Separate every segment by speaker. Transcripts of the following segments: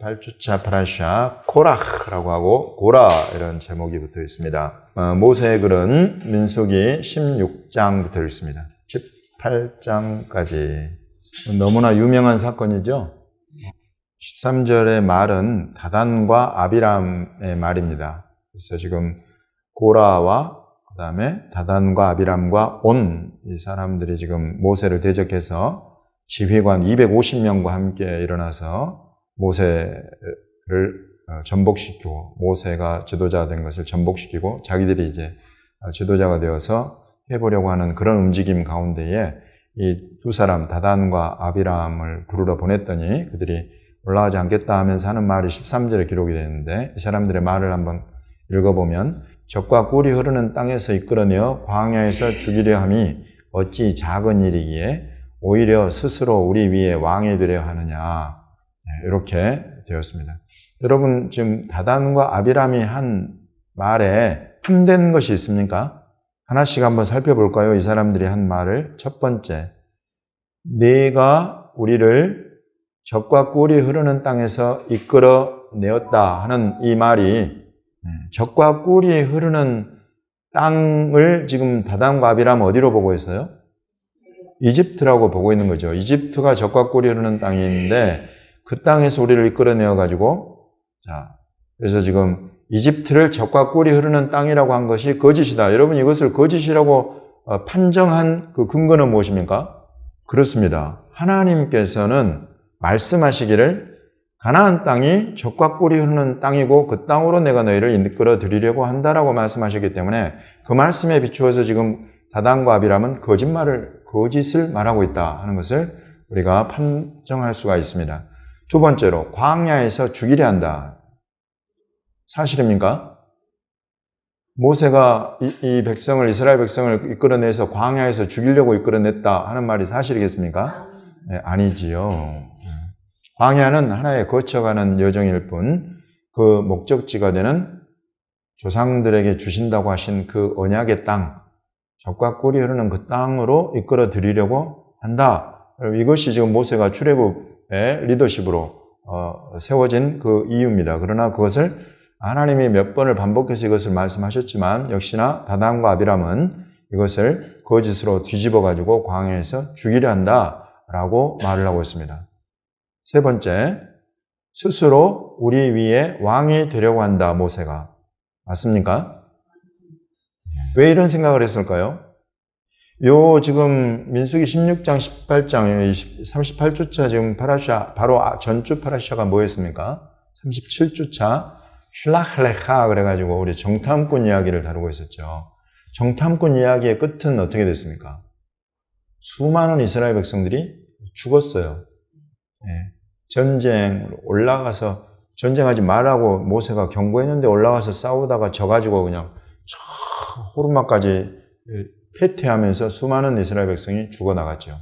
Speaker 1: 18주차 파라샤 코라흐라고 하고 고라 이런 제목이 붙어 있습니다. 모세의 글은 민수기 16장부터 있습니다. 18장까지 너무나 유명한 사건이죠. 13절의 말은 다단과 아비람의 말입니다. 그래서 지금 고라와 그 다음에 다단과 아비람과 온 이 사람들이 지금 모세를 대적해서 지휘관 250명과 함께 일어나서 모세를 전복시키고 모세가 지도자가 된 것을 전복시키고 자기들이 이제 지도자가 되어서 해보려고 하는 그런 움직임 가운데에 이 두 사람 다단과 아비람을 부르러 보냈더니 그들이 올라가지 않겠다 하면서 하는 말이 13절에 기록이 되어 있는데 이 사람들의 말을 한번 읽어보면 적과 꿀이 흐르는 땅에서 이끌어내어 광야에서 죽이려 함이 어찌 작은 일이기에 오히려 스스로 우리 위에 왕이 되려 하느냐 이렇게 되었습니다. 여러분 지금 다단과 아비람이 한 말에 참된 것이 있습니까? 하나씩 한번 살펴볼까요? 이 사람들이 한 말을. 첫 번째, 내가 우리를 적과 꿀이 흐르는 땅에서 이끌어내었다 하는 이 말이 적과 꿀이 흐르는 땅을 지금 다단과 아비람 어디로 보고 있어요? 이집트라고 보고 있는 거죠. 이집트가 적과 꿀이 흐르는 땅인데 그 땅에서 우리를 이끌어내어 가지고 그래서 지금 이집트를 적과 꿀이 흐르는 땅이라고 한 것이 거짓이다. 여러분 이것을 거짓이라고 판정한 그 근거는 무엇입니까? 그렇습니다. 하나님께서는 말씀하시기를 가나안 땅이 적과 꿀이 흐르는 땅이고 그 땅으로 내가 너희를 이끌어 드리려고 한다라고 말씀하셨기 때문에 그 말씀에 비추어서 지금 다단과 아비람은 거짓을 말하고 있다 하는 것을 우리가 판정할 수가 있습니다. 두 번째로 광야에서 죽이려 한다. 사실입니까? 모세가 이 백성을 이스라엘 백성을 이끌어내서 광야에서 죽이려고 이끌어냈다 하는 말이 사실이겠습니까? 네, 아니지요. 광야는 하나의 거쳐가는 여정일 뿐 그 목적지가 되는 조상들에게 주신다고 하신 그 언약의 땅, 적과 꿀이 흐르는 그 땅으로 이끌어 드리려고 한다. 이것이 지금 모세가 출애굽의 리더십으로 세워진 그 이유입니다. 그러나 그것을 하나님이 몇 번을 반복해서 이것을 말씀하셨지만 역시나 다단과 아비람은 이것을 거짓으로 뒤집어 가지고 광야에서 죽이려 한다라고 말을 하고 있습니다. 세 번째, 스스로 우리 위에 왕이 되려고 한다, 모세가. 맞습니까? 왜 이런 생각을 했을까요? 지금 민수기 16장, 18장, 38주차 지금 파라샤, 바로 전주 파라샤가 뭐였습니까? 37주차, 슐라흐레하 그래가지고 우리 정탐꾼 이야기를 다루고 있었죠. 정탐꾼 이야기의 끝은 어떻게 됐습니까? 수많은 이스라엘 백성들이 죽었어요. 전쟁으로 올라가서 전쟁하지 말라고 모세가 경고했는데 올라가서 싸우다가 져가지고 그냥 호르마까지 패퇴하면서 수많은 이스라엘 백성이 죽어나갔죠.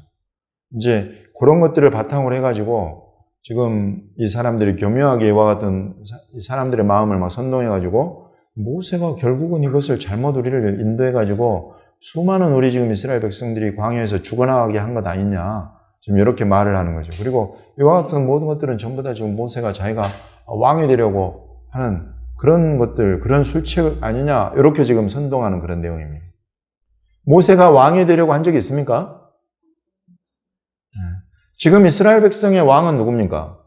Speaker 1: 이제 그런 것들을 바탕으로 해가지고 지금 이 사람들이 교묘하게 이와 같은 이 사람들의 마음을 막 선동해가지고 모세가 결국은 이것을 잘못 우리를 인도해가지고 수많은 우리 지금 이스라엘 백성들이 광야에서 죽어나가게 한 것 아니냐. 지금 이렇게 말을 하는 거죠. 그리고 이와 같은 모든 것들은 전부 다 지금 모세가 자기가 왕이 되려고 하는 그런 것들, 그런 술책 아니냐. 이렇게 지금 선동하는 그런 내용입니다. 모세가 왕이 되려고 한 적이 있습니까? 지금 이스라엘 백성의 왕은 누굽니까?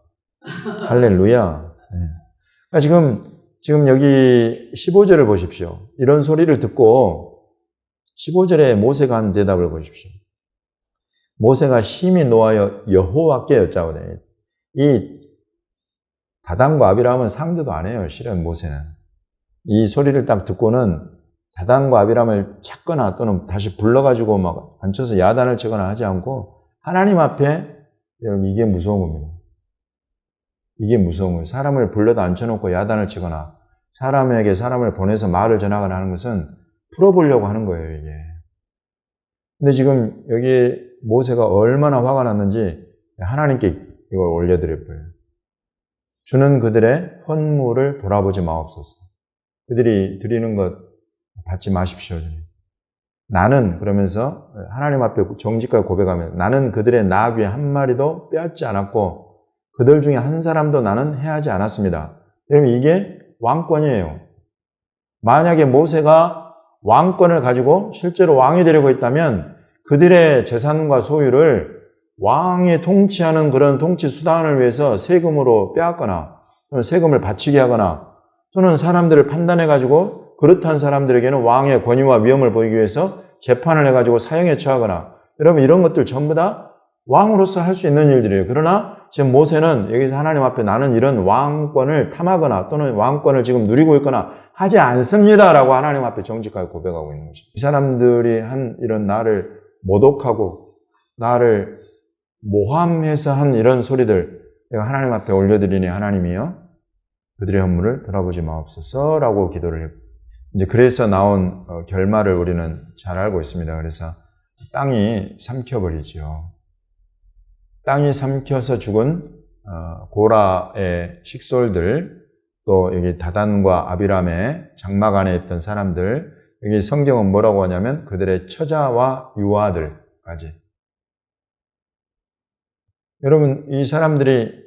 Speaker 1: 할렐루야. 그러니까 지금 여기 15절을 보십시오. 이런 소리를 듣고 15절에 모세가 한 대답을 보십시오. 모세가 심히 노하여 여호와께 여짜오되. 이 다단과 아비람은 상대도 안 해요. 실은 모세는. 이 소리를 딱 듣고는 다단과 아비람을 찾거나 또는 다시 불러가지고 막 앉혀서 야단을 치거나 하지 않고 하나님 앞에, 여러분 이게 무서운 겁니다. 이게 무서운 거예요. 사람을 불러다 앉혀놓고 야단을 치거나 사람에게 사람을 보내서 말을 전하거나 하는 것은 풀어보려고 하는 거예요, 이게. 근데 지금 여기 모세가 얼마나 화가 났는지 하나님께 이걸 올려드릴 거예요. 주는 그들의 헌물을 돌아보지 마옵소서. 그들이 드리는 것 받지 마십시오. 나는 그러면서 하나님 앞에 정직하게 고백하면 나는 그들의 나귀 한 마리도 빼앗지 않았고 그들 중에 한 사람도 나는 해하지 않았습니다. 여러분 이게 왕권이에요. 만약에 모세가 왕권을 가지고 실제로 왕이 되려고 했다면 그들의 재산과 소유를 왕이 통치하는 그런 통치 수단을 위해서 세금으로 빼앗거나 또는 세금을 바치게 하거나 또는 사람들을 판단해가지고 그렇다는 사람들에게는 왕의 권위와 위엄을 보이기 위해서 재판을 해가지고 사형에 처하거나 여러분 이런 것들 전부 다 왕으로서 할 수 있는 일들이에요. 그러나 지금 모세는 여기서 하나님 앞에 나는 이런 왕권을 탐하거나 또는 왕권을 지금 누리고 있거나 하지 않습니다라고 하나님 앞에 정직하게 고백하고 있는 거죠. 이 사람들이 한 이런 나를 모독하고 나를 모함해서 한 이런 소리들 내가 하나님 앞에 올려드리니 하나님이여 그들의 헌물을 돌아보지 마옵소서라고 기도를 했고 이제 그래서 나온 결말을 우리는 잘 알고 있습니다. 그래서 땅이 삼켜버리죠. 땅이 삼켜서 죽은 고라의 식솔들 또 여기 다단과 아비람의 장막 안에 있던 사람들 여기 성경은 뭐라고 하냐면 그들의 처자와 유아들까지 여러분 이 사람들이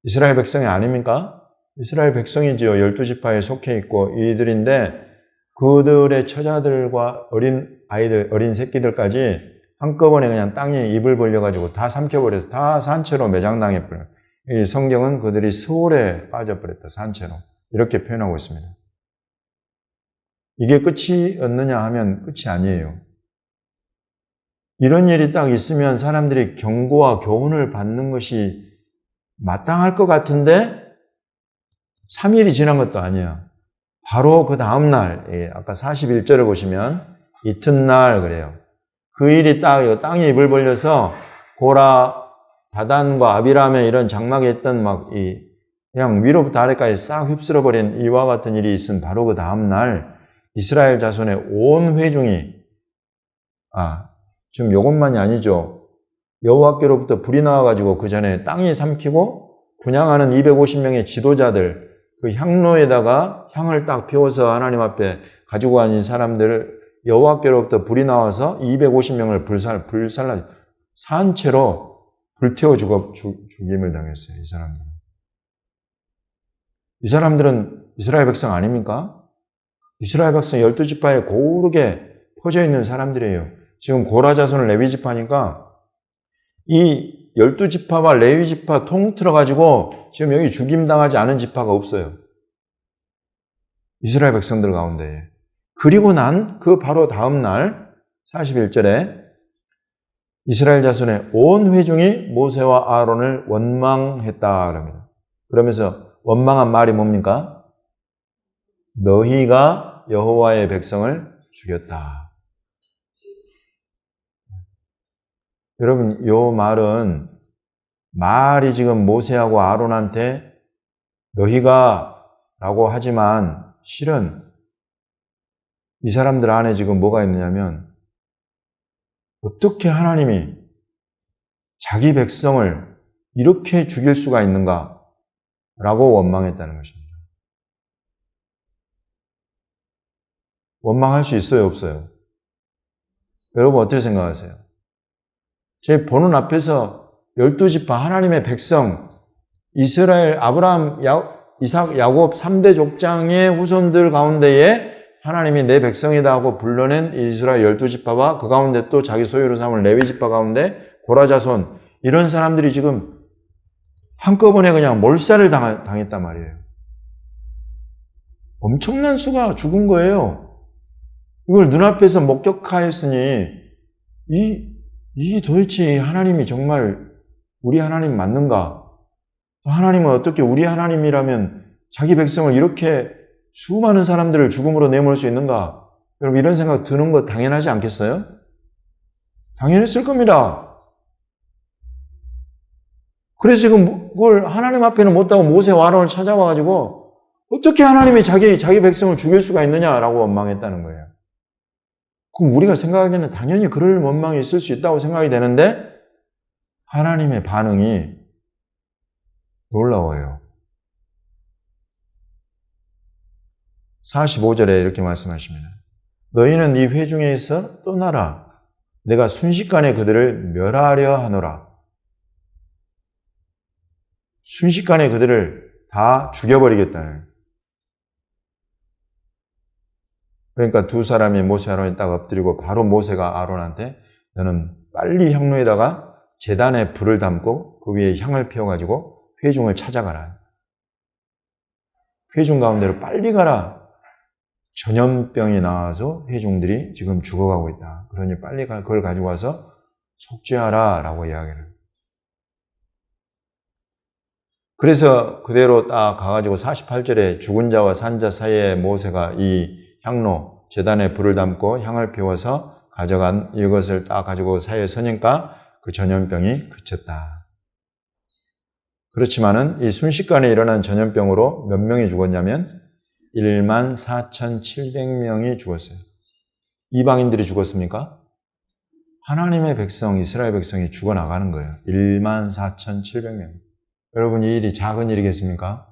Speaker 1: 이스라엘 백성이 아닙니까? 이스라엘 백성이지요. 12지파에 속해 있고 이들인데 그들의 처자들과 어린 아이들, 어린 새끼들까지 한꺼번에 그냥 땅에 입을 벌려가지고 다 삼켜버려서 다 산채로 매장당해버려요. 이 성경은 그들이 소홀에 빠져버렸다. 산채로. 이렇게 표현하고 있습니다. 이게 끝이었느냐 하면 끝이 아니에요. 이런 일이 딱 있으면 사람들이 경고와 교훈을 받는 것이 마땅할 것 같은데 3일이 지난 것도 아니야. 바로 그 다음날 아까 41절을 보시면 이튿날 그래요. 그 일이 딱 땅에 입을 벌려서 고라, 다단과 아비람의 이런 장막에 있던 그냥 위로부터 아래까지 싹 휩쓸어버린 이와 같은 일이 있은 바로 그 다음날 이스라엘 자손의 온 회중이 지금 이것만이 아니죠. 여호와께로부터 불이 나와가지고 그 전에 땅이 삼키고 분향하는 250명의 지도자들 그 향로에다가 향을 딱 피워서 하나님 앞에 가지고 가는 사람들을 여호와께로부터 불이 나와서 250명을 불살라 산채로 불태워 죽임을 당했어요. 이 사람들은 이스라엘 백성 아닙니까? 이스라엘 백성 12지파에 고르게 퍼져 있는 사람들이에요. 지금 고라 자손을 레위지파니까 이 12지파와 레위지파 통틀어 가지고 지금 여기 죽임당하지 않은 지파가 없어요. 이스라엘 백성들 가운데. 그리고 난 그 바로 다음 날 41절에 이스라엘 자손의 온 회중이 모세와 아론을 원망했다 그럽니다. 그러면서 원망한 말이 뭡니까? 너희가 여호와의 백성을 죽였다. 여러분, 이 말이 지금 모세하고 아론한테 너희가 라고 하지만 실은 이 사람들 안에 지금 뭐가 있느냐면 어떻게 하나님이 자기 백성을 이렇게 죽일 수가 있는가 라고 원망했다는 것입니다. 원망할 수 있어요, 없어요? 여러분 어떻게 생각하세요? 제 보는 앞에서 12지파 하나님의 백성 이스라엘 아브라함, 이삭, 야곱 3대 족장의 후손들 가운데에 하나님이 내 백성이다 하고 불러낸 이스라엘 12지파와 그 가운데 또 자기 소유로 삼을 레위지파 가운데 고라 자손 이런 사람들이 지금 한꺼번에 그냥 몰살을 당했단 말이에요. 엄청난 수가 죽은 거예요. 이걸 눈앞에서 목격하였으니 이 도대체 하나님이 정말 우리 하나님 맞는가? 하나님은 어떻게 우리 하나님이라면 자기 백성을 이렇게 수많은 사람들을 죽음으로 내몰 수 있는가? 여러분 이런 생각 드는 거 당연하지 않겠어요? 당연했을 겁니다. 그래서 지금 그걸 하나님 앞에는 못하고 모세와 아론을 찾아와가지고 어떻게 하나님이 자기 백성을 죽일 수가 있느냐라고 원망했다는 거예요. 그럼 우리가 생각하기에는 당연히 그럴 원망이 있을 수 있다고 생각이 되는데 하나님의 반응이 놀라워요. 45절에 이렇게 말씀하십니다. 너희는 이 회중에서 떠나라. 내가 순식간에 그들을 멸하려 하노라. 순식간에 그들을 다 죽여버리겠다는. 그러니까 두 사람이 모세 아론에 딱 엎드리고 바로 모세가 아론한테 너는 빨리 향로에다가 제단에 불을 담고 그 위에 향을 피워가지고 회중을 찾아가라. 회중 가운데로 빨리 가라. 전염병이 나와서 회중들이 지금 죽어가고 있다. 그러니 빨리 그걸 가지고 와서 속죄하라 라고 이야기를. 그래서 그대로 딱 가가지고 48절에 죽은 자와 산 자 사이에 모세가 이 향로, 제단에 불을 담고 향을 피워서 가져간 이것을 딱 가지고 사이에 서니까 그 전염병이 그쳤다. 그렇지만은 이 순식간에 일어난 전염병으로 몇 명이 죽었냐면 14,700명이 죽었어요. 이방인들이 죽었습니까? 하나님의 백성, 이스라엘 백성이 죽어나가는 거예요. 14,700명. 여러분, 이 일이 작은 일이겠습니까?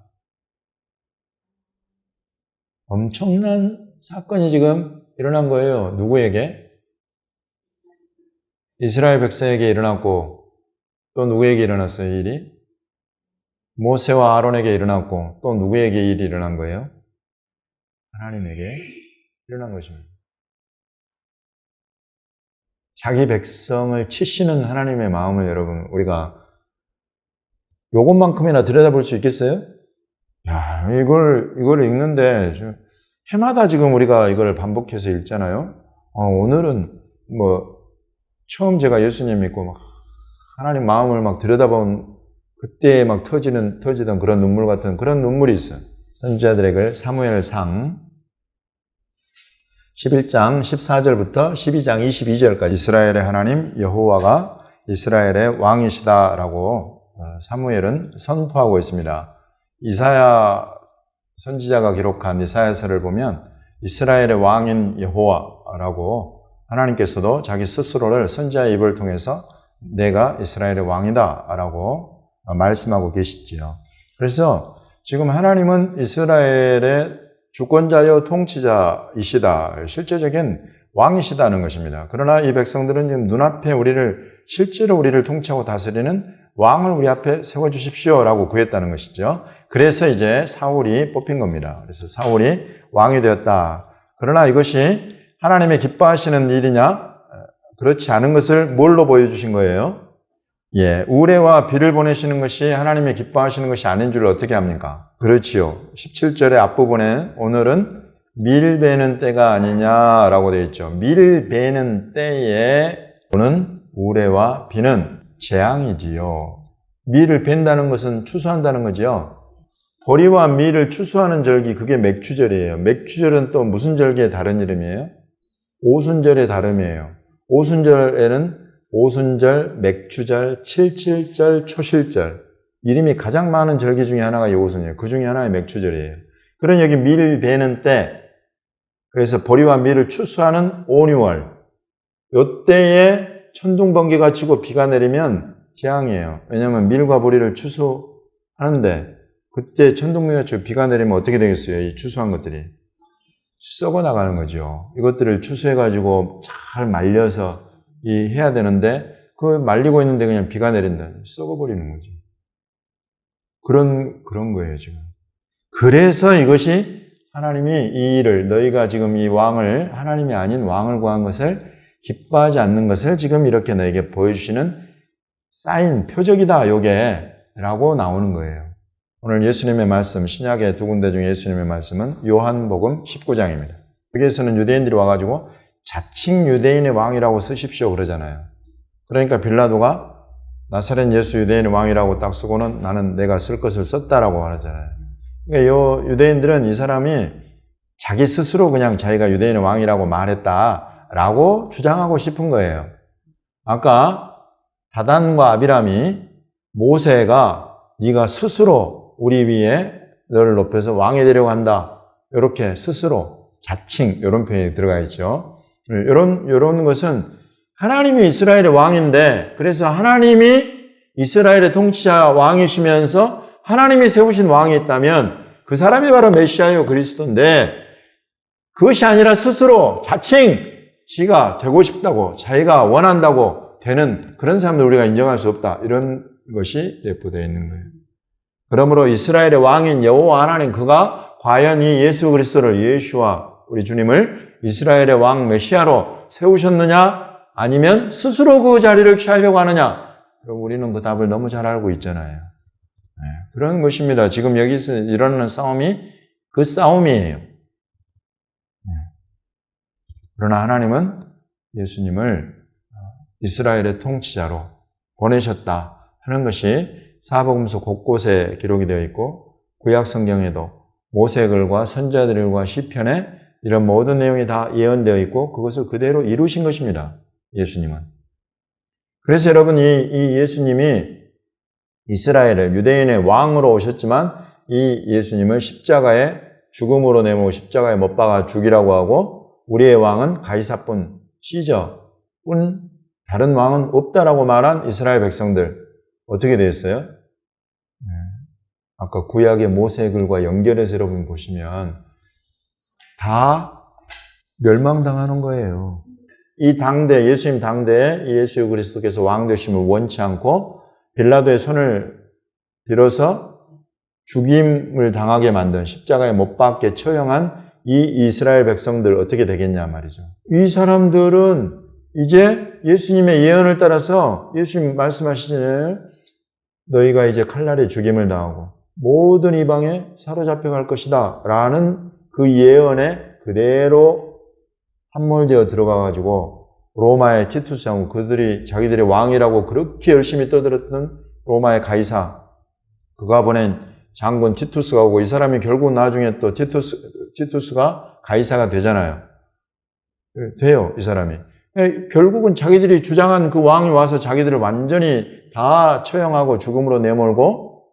Speaker 1: 엄청난 사건이 지금 일어난 거예요. 누구에게? 이스라엘 백성에게 일어났고, 또 누구에게 일어났어요, 이 일이? 모세와 아론에게 일어났고, 또 누구에게 이 일이 일어난 거예요? 하나님에게 일어난 것입니다. 자기 백성을 치시는 하나님의 마음을 여러분, 우리가 요것만큼이나 들여다볼 수 있겠어요? 야, 이걸 읽는데, 해마다 지금 우리가 이걸 반복해서 읽잖아요? 오늘은 처음 제가 예수님 믿고 막 하나님 마음을 막 들여다본 그때 막 터지던 그런 눈물 같은 그런 눈물이 있어요. 선지자들에게 사무엘상 11장 14절부터 12장 22절까지 이스라엘의 하나님 여호와가 이스라엘의 왕이시다라고 사무엘은 선포하고 있습니다. 이사야 선지자가 기록한 이사야서를 보면 이스라엘의 왕인 여호와라고 하나님께서도 자기 스스로를 선지자의 입을 통해서 내가 이스라엘의 왕이다라고 말씀하고 계시지요. 그래서 지금 하나님은 이스라엘의 주권자여 통치자이시다. 실제적인 왕이시다는 것입니다. 그러나 이 백성들은 지금 눈앞에 실제로 우리를 통치하고 다스리는 왕을 우리 앞에 세워주십시오라고 구했다는 것이죠. 그래서 이제 사울이 뽑힌 겁니다. 그래서 사울이 왕이 되었다. 그러나 이것이 하나님의 기뻐하시는 일이냐? 그렇지 않은 것을 뭘로 보여주신 거예요? 우레와 비를 보내시는 것이 하나님의 기뻐하시는 것이 아닌 줄 어떻게 합니까? 그렇지요. 17절의 앞부분에 오늘은 밀 베는 때가 아니냐라고 되어 있죠. 밀 베는 때에 오는 우레와 비는 재앙이지요. 밀을 벤다는 것은 추수한다는 거지요. 보리와 밀을 추수하는 절기, 그게 맥추절이에요. 맥추절은 또 무슨 절기의 다른 이름이에요? 오순절의 다름이에요. 오순절에는 오순절, 맥추절, 칠칠절, 초실절. 이름이 가장 많은 절기 중에 하나가 이 오순이에요. 그 중에 하나가 맥추절이에요. 그런 여기 밀 베는 때, 그래서 보리와 밀을 추수하는 온유월. 요때에 천둥 번개가 치고 비가 내리면 재앙이에요. 왜냐하면 밀과 보리를 추수하는데 그때 천둥 번개가 치고 비가 내리면 어떻게 되겠어요? 이 추수한 것들이 썩어 나가는 거죠. 이것들을 추수해가지고 잘 말려서 해야 되는데 그 말리고 있는데 그냥 비가 내린다. 썩어버리는 거죠. 그런 거예요, 지금. 그래서 이것이 하나님이 이 일을, 너희가 지금 이 왕을, 하나님이 아닌 왕을 구한 것을 기뻐하지 않는 것을 지금 이렇게 너에게 보여주시는 사인, 표적이다, 요게, 라고 나오는 거예요. 오늘 예수님의 말씀, 신약의 두 군데 중에 예수님의 말씀은 요한복음 19장입니다. 여기에서는 유대인들이 와가지고 자칭 유대인의 왕이라고 쓰십시오 그러잖아요. 그러니까 빌라도가 나사렛 예수 유대인의 왕이라고 딱 쓰고는 나는 내가 쓸 것을 썼다라고 하잖아요. 그러니까 요 유대인들은 이 사람이 자기 스스로 그냥 자기가 유대인의 왕이라고 말했다라고 주장하고 싶은 거예요. 아까 다단과 아비람이 모세가 네가 스스로 우리 위에 너를 높여서 왕이 되려고 한다. 이렇게 스스로 자칭 이런 표현이 들어가 있죠. 이런 것은 하나님이 이스라엘의 왕인데 그래서 하나님이 이스라엘의 통치자 왕이시면서 하나님이 세우신 왕이 있다면 그 사람이 바로 메시아요 그리스도인데 그것이 아니라 스스로 자칭 지가 되고 싶다고 자기가 원한다고 되는 그런 사람들 우리가 인정할 수 없다. 이런 것이 내포되어 있는 거예요. 그러므로 이스라엘의 왕인 여호와 하나님, 그가 과연 이 예수 그리스도를, 예수와 우리 주님을 이스라엘의 왕 메시아로 세우셨느냐, 아니면 스스로 그 자리를 취하려고 하느냐? 그럼 우리는 그 답을 너무 잘 알고 있잖아요. 네, 그런 것입니다. 지금 여기서 일어나는 싸움이 그 싸움이에요. 네. 그러나 하나님은 예수님을 이스라엘의 통치자로 보내셨다 하는 것이 사복음서 곳곳에 기록이 되어 있고, 구약 성경에도 모세글과 선자들과 시편에 이런 모든 내용이 다 예언되어 있고, 그것을 그대로 이루신 것입니다. 예수님은. 그래서 여러분, 이 예수님이 이스라엘의 유대인의 왕으로 오셨지만, 이 예수님을 십자가에 죽음으로 내모고 십자가에 못 박아 죽이라고 하고, 우리의 왕은 가이사뿐, 시저뿐, 다른 왕은 없다라고 말한 이스라엘 백성들 어떻게 되었어요? 아까 구약의 모세글과 연결해서 여러분 보시면 다 멸망당하는 거예요. 이 당대, 예수님 당대에 예수 그리스도께서 왕 되심을 원치 않고 빌라도의 손을 빌어서 죽임을 당하게 만든, 십자가에 못 박게 처형한 이 이스라엘 백성들 어떻게 되겠냐 말이죠. 이 사람들은 이제 예수님의 예언을 따라서 예수님 말씀하시잖아요. 너희가 이제 칼날에 죽임을 당하고 모든 이방에 사로잡혀갈 것이다 라는 그 예언에 그대로 함몰되어 들어가가지고 로마의 티투스하고 그들이 자기들의 왕이라고 그렇게 열심히 떠들었던 로마의 가이사, 그가 보낸 장군 티투스가 오고, 이 사람이 결국 나중에 또 티투스가 가이사가 되잖아요. 돼요, 이 사람이. 결국은 자기들이 주장한 그 왕이 와서 자기들을 완전히 다 처형하고 죽음으로 내몰고,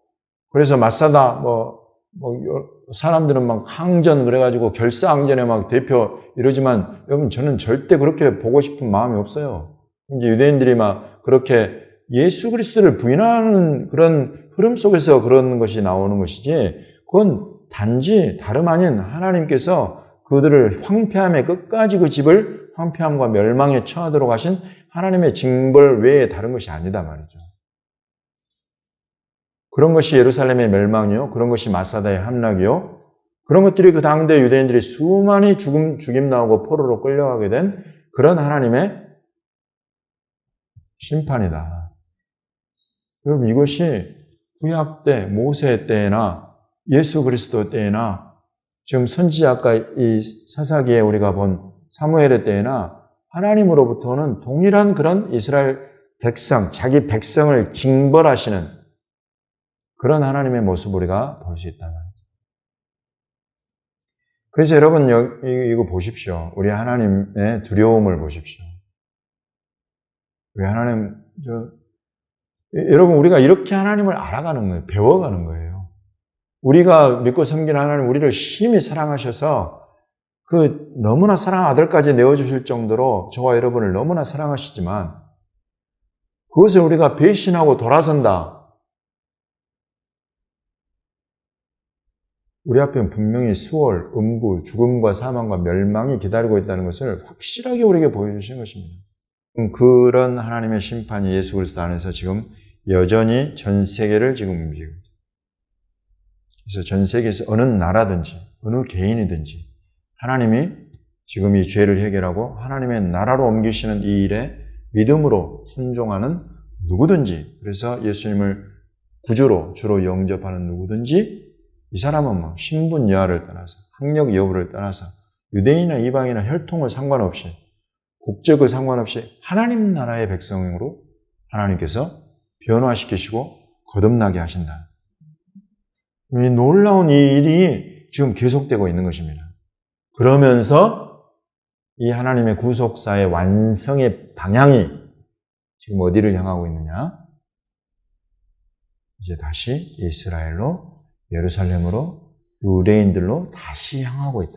Speaker 1: 그래서 마사다, 사람들은 막 항전 그래가지고 결사항전에 막 대표 이러지만, 여러분, 저는 절대 그렇게 보고 싶은 마음이 없어요. 이제 유대인들이 막 그렇게 예수 그리스도를 부인하는 그런 흐름 속에서 그런 것이 나오는 것이지, 그건 단지 다름 아닌 하나님께서 그들을 황폐함에, 끝까지 그 집을 황폐함과 멸망에 처하도록 하신 하나님의 징벌 외에 다른 것이 아니다 말이죠. 그런 것이 예루살렘의 멸망이요, 그런 것이 마사다의 함락이요, 그런 것들이 그 당대 유대인들이 수많이 죽임 나오고 포로로 끌려가게 된 그런 하나님의 심판이다. 여러분, 이것이 구약 때, 모세 때나 예수 그리스도 때나 지금 선지자가 이 사사기에 우리가 본 사무엘의 때나 하나님으로부터는 동일한 그런 이스라엘 백성, 자기 백성을 징벌하시는 그런 하나님의 모습을 우리가 볼 수 있다 말이죠. 그래서 여러분, 이거 보십시오. 우리 하나님의 두려움을 보십시오. 우리 하나님, 여러분, 우리가 이렇게 하나님을 알아가는 거예요. 배워가는 거예요. 우리가 믿고 섬기는 하나님, 우리를 심히 사랑하셔서 그 너무나 사랑하는 아들까지 내어주실 정도로 저와 여러분을 너무나 사랑하시지만, 그것을 우리가 배신하고 돌아선다. 우리 앞에는 분명히 수월, 음부, 죽음과 사망과 멸망이 기다리고 있다는 것을 확실하게 우리에게 보여주신 것입니다. 그런 하나님의 심판이 예수 그리스도 안에서 지금 여전히 전 세계를 지금 움직이고 있습니다. 그래서 전 세계에서 어느 나라든지 어느 개인이든지 하나님이 지금 이 죄를 해결하고 하나님의 나라로 옮기시는 이 일에 믿음으로 순종하는 누구든지, 그래서 예수님을 구주로 주로 영접하는 누구든지, 이 사람은 뭐 신분 여하를 떠나서, 학력 여부를 떠나서, 유대인이나 이방이나 혈통을 상관없이, 국적을 상관없이 하나님 나라의 백성으로 하나님께서 변화시키시고 거듭나게 하신다. 이 놀라운 이 일이 지금 계속되고 있는 것입니다. 그러면서 이 하나님의 구속사의 완성의 방향이 지금 어디를 향하고 있느냐? 이제 다시 이스라엘로, 예루살렘으로, 유대인들로 다시 향하고 있다.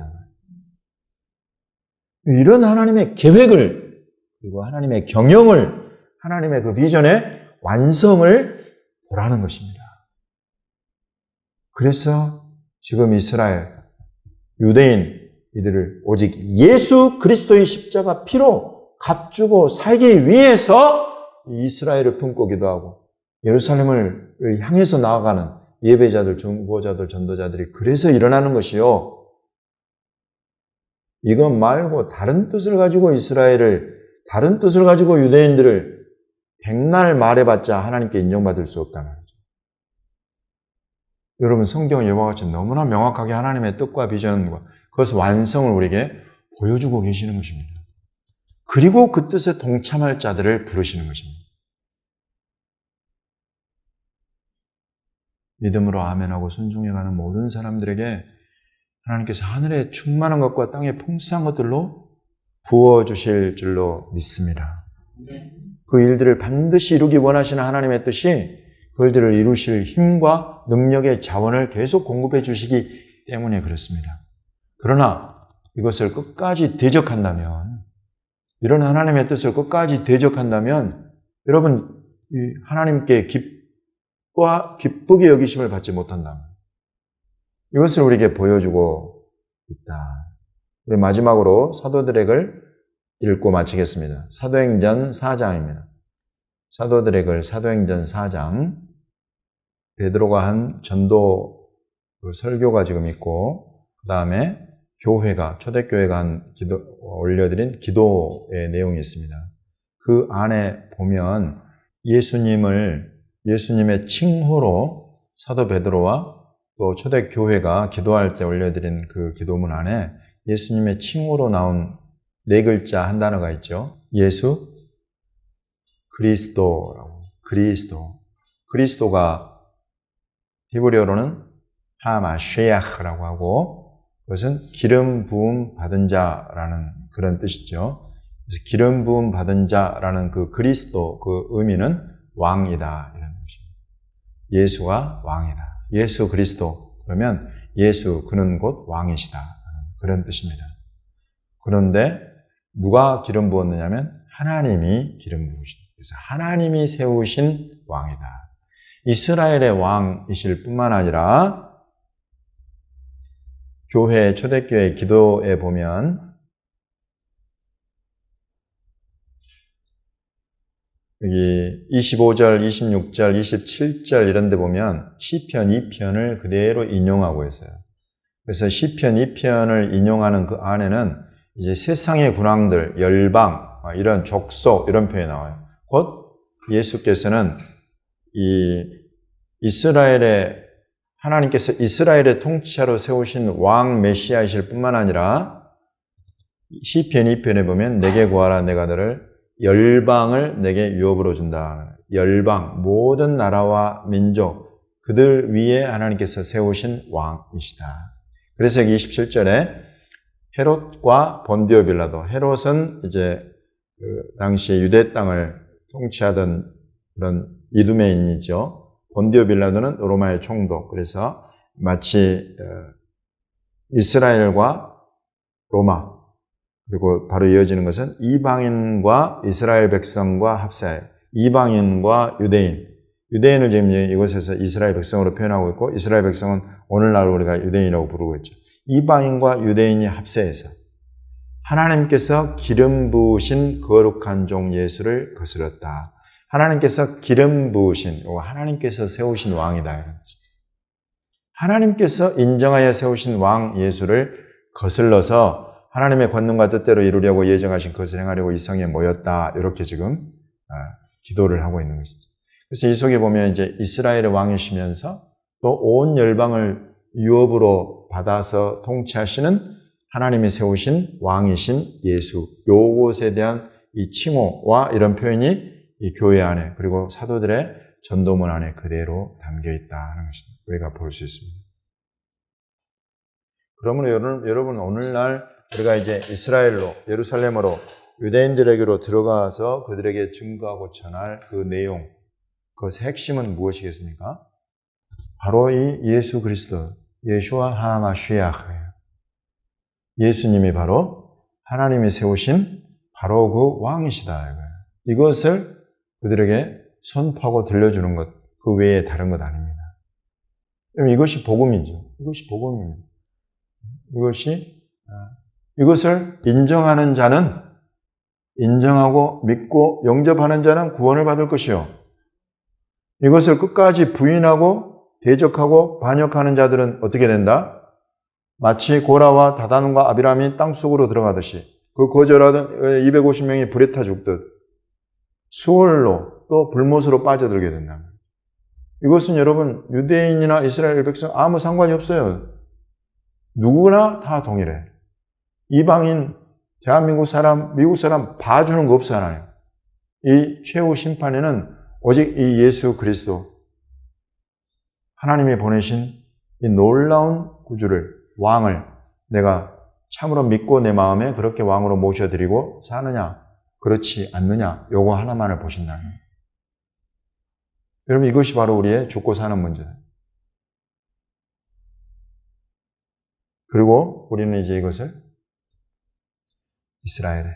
Speaker 1: 이런 하나님의 계획을, 그리고 하나님의 경영을, 하나님의 그 비전의 완성을 보라는 것입니다. 그래서 지금 이스라엘, 유대인, 이들을 오직 예수 그리스도의 십자가 피로 값주고 살기 위해서 이스라엘을 품고 기도하고 예루살렘을 향해서 나아가는 예배자들, 중보자들, 전도자들이 그래서 일어나는 것이요. 이것 말고 다른 뜻을 가지고 다른 뜻을 가지고 유대인들을 백날 말해봤자 하나님께 인정받을 수 없단 말이죠. 여러분, 성경은 이와 같이 너무나 명확하게 하나님의 뜻과 비전과 그것의 완성을 우리에게 보여주고 계시는 것입니다. 그리고 그 뜻에 동참할 자들을 부르시는 것입니다. 믿음으로 아멘하고 순종해가는 모든 사람들에게 하나님께서 하늘에 충만한 것과 땅에 풍성한 것들로 부어주실 줄로 믿습니다. 그 일들을 반드시 이루기 원하시는 하나님의 뜻이 그 일들을 이루실 힘과 능력의 자원을 계속 공급해 주시기 때문에 그렇습니다. 그러나 이것을 끝까지 대적한다면, 이런 하나님의 뜻을 끝까지 대적한다면 여러분 하나님께 기쁘게 여기심을 받지 못한다. 이것을 우리에게 보여주고 있다. 우리 마지막으로 사도들의 글 읽고 마치겠습니다. 사도행전 4장입니다. 사도들의 글 사도행전 4장. 베드로가 한 전도 설교가 지금 있고, 그 다음에 초대교회가 올려드린 기도의 내용이 있습니다. 그 안에 보면 예수님의 칭호로 사도 베드로와 또 초대교회가 기도할 때 올려드린 그 기도문 안에 예수님의 칭호로 나온 4글자 한 단어가 있죠. 예수, 그리스도라고. 그리스도가 히브리어로는 하마쉐야흐라고 하고, 그것은 기름 부음 받은 자라는 그런 뜻이죠. 그래서 기름 부음 받은 자라는 그 그리스도, 그 의미는 왕이다, 이런 뜻입니다. 예수가 왕이다. 예수 그리스도, 그러면 예수, 그는 곧 왕이시다, 그런 뜻입니다. 그런데 누가 기름 부었느냐면 하나님이 기름 부으시다. 그래서 하나님이 세우신 왕이다. 이스라엘의 왕이실 뿐만 아니라 초대교회 기도에 보면 여기 25절, 26절, 27절 이런 데 보면 시편 2편을 그대로 인용하고 있어요. 그래서 시편 2편을 인용하는 그 안에는 이제 세상의 군왕들, 열방, 이런 족속 이런 표현이 나와요. 곧 예수께서는 하나님께서 이스라엘의 통치자로 세우신 왕 메시아이실 뿐만 아니라 시편 2편에 보면 내게 구하라 내가 너를 열방을 내게 유업으로 준다. 열방, 모든 나라와 민족, 그들 위에 하나님께서 세우신 왕이시다. 그래서 여기 27절에 헤롯과 본디오 빌라도, 헤롯은 이제 그 당시에 유대 땅을 통치하던 그런 이두메인이죠. 본디오 빌라도는 로마의 총독. 그래서 마치 이스라엘과 로마, 그리고 바로 이어지는 것은 이방인과 이스라엘 백성과 합사해 이방인과 유대인을 지금 이곳에서 이스라엘 백성으로 표현하고 있고, 이스라엘 백성은 오늘날 우리가 유대인이라고 부르고 있죠. 이방인과 유대인이 합세해서 하나님께서 기름 부으신 거룩한 종 예수를 거스렸다. 하나님께서 기름 부으신, 하나님께서 세우신 왕이다. 하나님께서 인정하여 세우신 왕 예수를 거슬러서 하나님의 권능과 뜻대로 이루려고 예정하신 것을 행하려고 이 성에 모였다. 이렇게 지금 기도를 하고 있는 것이죠. 그래서 이 속에 보면 이제 이스라엘의 왕이시면서 또 온 열방을 유업으로 받아서 통치하시는 하나님이 세우신 왕이신 예수, 요것에 대한 이 칭호와 이런 표현이 이 교회 안에, 그리고 사도들의 전도문 안에 그대로 담겨 있다는 것입니다. 우리가 볼 수 있습니다. 그러므로 여러분 오늘날 우리가 이제 이스라엘로, 예루살렘으로, 유대인들에게로 들어가서 그들에게 증거하고 전할 그 내용, 그것의 핵심은 무엇이겠습니까? 바로 이 예수 그리스도, 예수와 하마시아흐예요. 예수님이 바로 하나님이 세우신 바로 그 왕이시다. 이것을 그들에게 선포하고 들려주는 것, 그 외에 다른 것 아닙니다. 이것이 복음이죠. 이것이 복음입니다. 이것을 인정하는 자는, 인정하고 믿고 영접하는 자는 구원을 받을 것이요. 이것을 끝까지 부인하고 대적하고 반역하는 자들은 어떻게 된다? 마치 고라와 다단과 아비람이 땅속으로 들어가듯이 그 거절하던 250명이 불에 타 죽듯 수월로 또 불못으로 빠져들게 된다. 이것은 여러분 유대인이나 이스라엘 백성 아무 상관이 없어요. 누구나 다 동일해. 이방인, 대한민국 사람, 미국 사람 봐주는 거 없어요, 하나님. 이 최후 심판에는 오직 이 예수 그리스도 하나님이 보내신 이 놀라운 구주를, 왕을 내가 참으로 믿고 내 마음에 그렇게 왕으로 모셔드리고 사느냐, 그렇지 않느냐, 요거 하나만을 보신다는 거예요. 여러분 이것이 바로 우리의 죽고 사는 문제다. 그리고 우리는 이제 이것을 이스라엘에,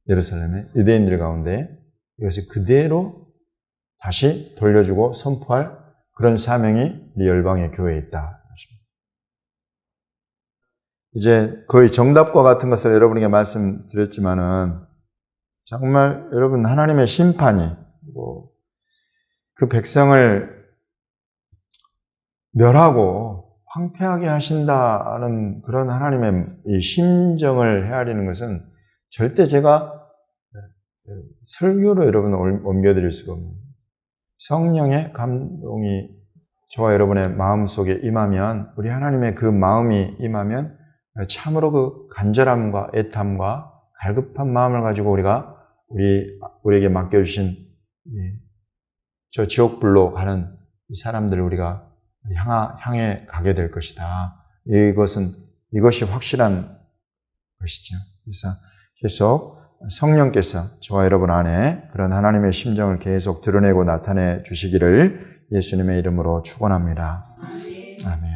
Speaker 1: 예루살렘의 유대인들 가운데 이것을 그대로 다시 돌려주고 선포할 그런 사명이 우리 열방의 교회에 있다. 이제 거의 정답과 같은 것을 여러분에게 말씀드렸지만은 정말 여러분 하나님의 심판이 그 백성을 멸하고 황폐하게 하신다는 그런 하나님의 이 심정을 헤아리는 것은 절대 제가 설교로 여러분을 옮겨드릴 수가 없는 성령의 감동이 저와 여러분의 마음속에 임하면 우리 하나님의 그 마음이 임하면 참으로 그 간절함과 애탐과 갈급한 마음을 가지고 우리에게 맡겨주신 저 지옥불로 가는 이 사람들을 우리가 향해 가게 될 것이다. 이것이 확실한 것이죠. 그래서 계속 성령께서 저와 여러분 안에 그런 하나님의 심정을 계속 드러내고 나타내 주시기를 예수님의 이름으로 축원합니다. 아멘.